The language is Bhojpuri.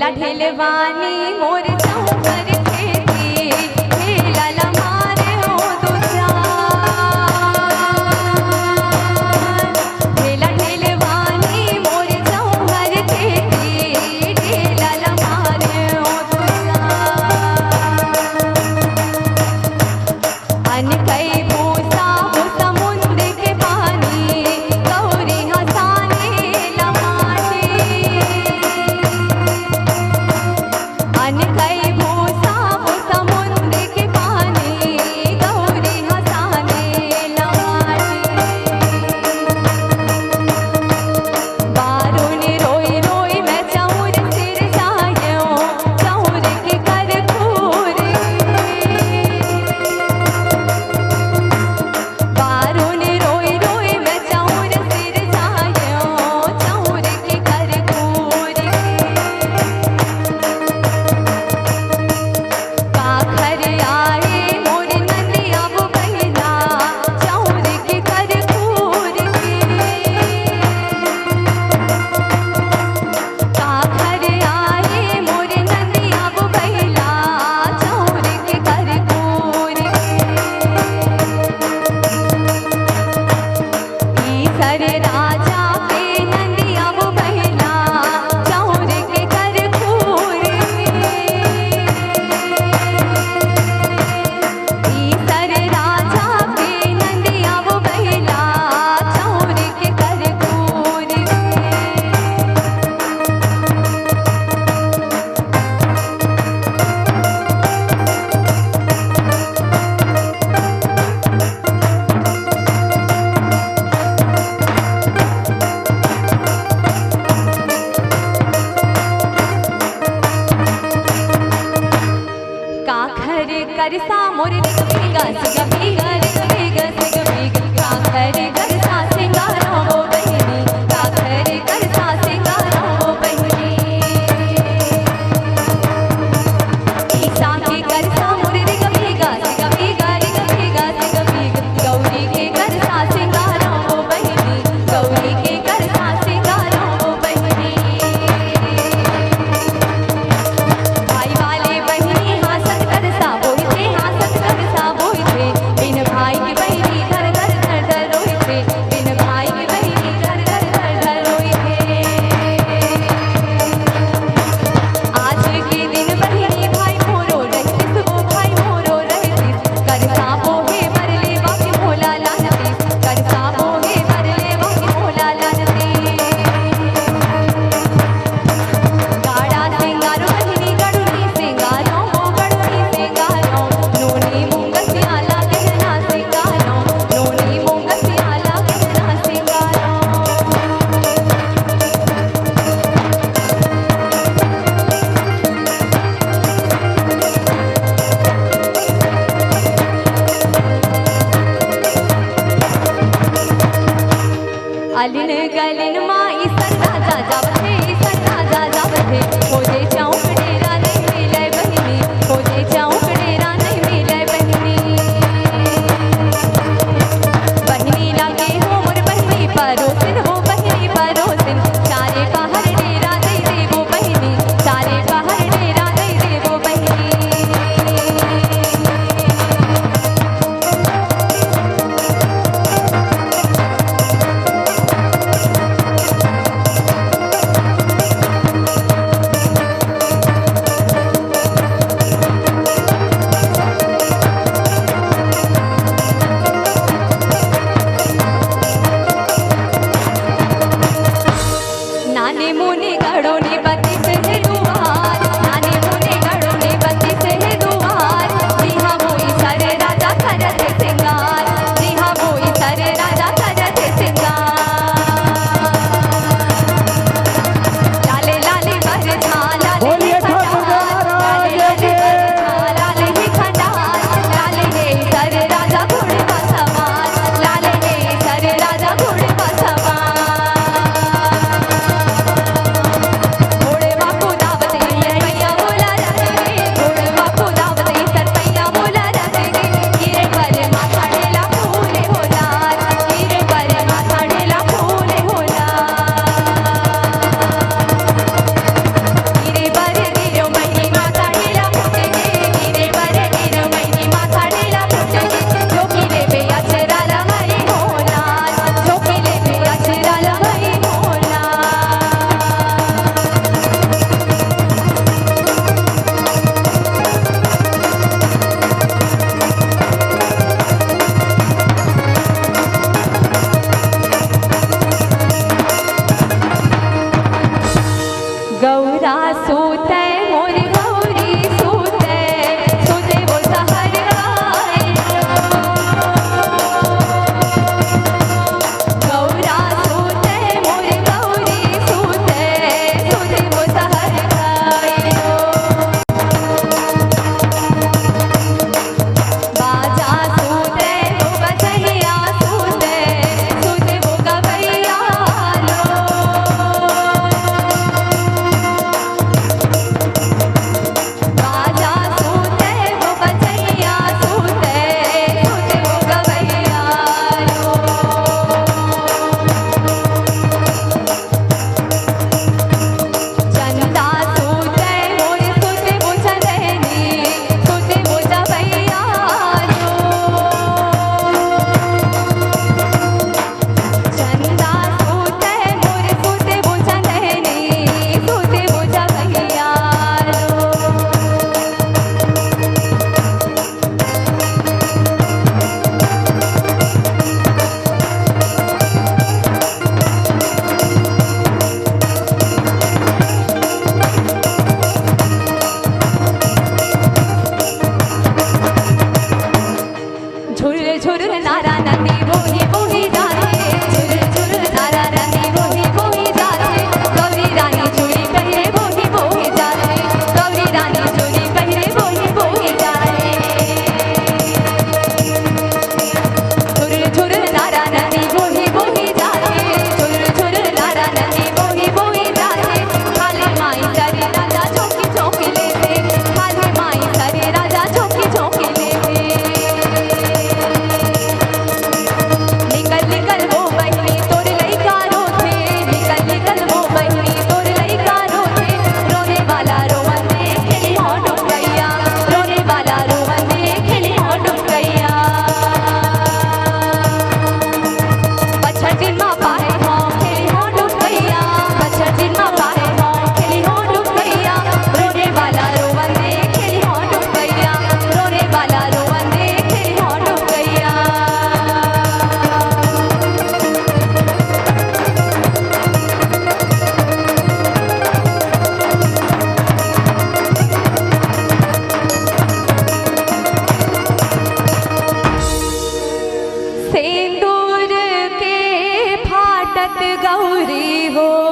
ढेला ढेलवानी मोर चौकर खेती ढेला लमारे हो दूजा ढेला ढेलवानी मोर चौकर खेती ढेला लमारे हो दूजा अन कई भूसा हो समुद्र के पानी गौरी हसाने लमाटे अन कई भूसा हो समुद्र के पानी गौरी हसाने लमाटे बारून रोई रोई मैं चौर सिर जायो चौर के कर खूर बारून रोई रोई मैं चौर सिर जायो चौर के कर खूर काखर आए मोर नदिया वो बहना चौर के कर खूर काखर आए मोर नदिया वो बहला चौर के कर खूर ईसर राजा पे नदिया वो बहला चौर के कर खूर ईसर राजा पे नदिया वो बहला चौर के कर खूर काखर करसा मोर रे भीगा सिगा भीगा रे भीगा सिगा भीगा काखर करसा सिंगारो वो बहनी काखर करसा सिंगारो वो बहनी ईसा के करसा मोर रे भीगा सिगा भीगा रे भीगा सिगा भीगा गौरी के करसा सिंगारो वो बहनी गौरी के करसा सिंगारो वो बहनी भाई वाले बहनी हासत करसा बोई थे हासत करसा बोई थे बिन भाई की बहनी घर घर धर धर रोई थे बिन भाई की बहनी घर घर धर धर रोई थे आज के दिन बहनी भाई मोरो रहती वो भाई मोरो रहती करसा बोहे बरले बाकी भोला लानती करसा बोहे बरले बाकी भोला लानती गाड़ा सिंगारो बहनी गड़ुनी सिंगारो वो गड़ुनी सिंगारो नूनी मूंगसियाला गहना सिंगारो नूनी मूंगसियाला गहना सिंगारो अलिन गलिन माई सदा जा जावथे सदा जा जावथे खोजे चौक डेरा नहीं मिले बहनी खोजे चौक डेरा नहीं मिले बहनी बहनी लागे हो मोर बहनी परोसिन हो बहनी परोसिन चारे बाहर डेरा नहीं दे वो बहनी चारे बाहर डेरा नहीं दे वो बहनी भारत गौरी हो।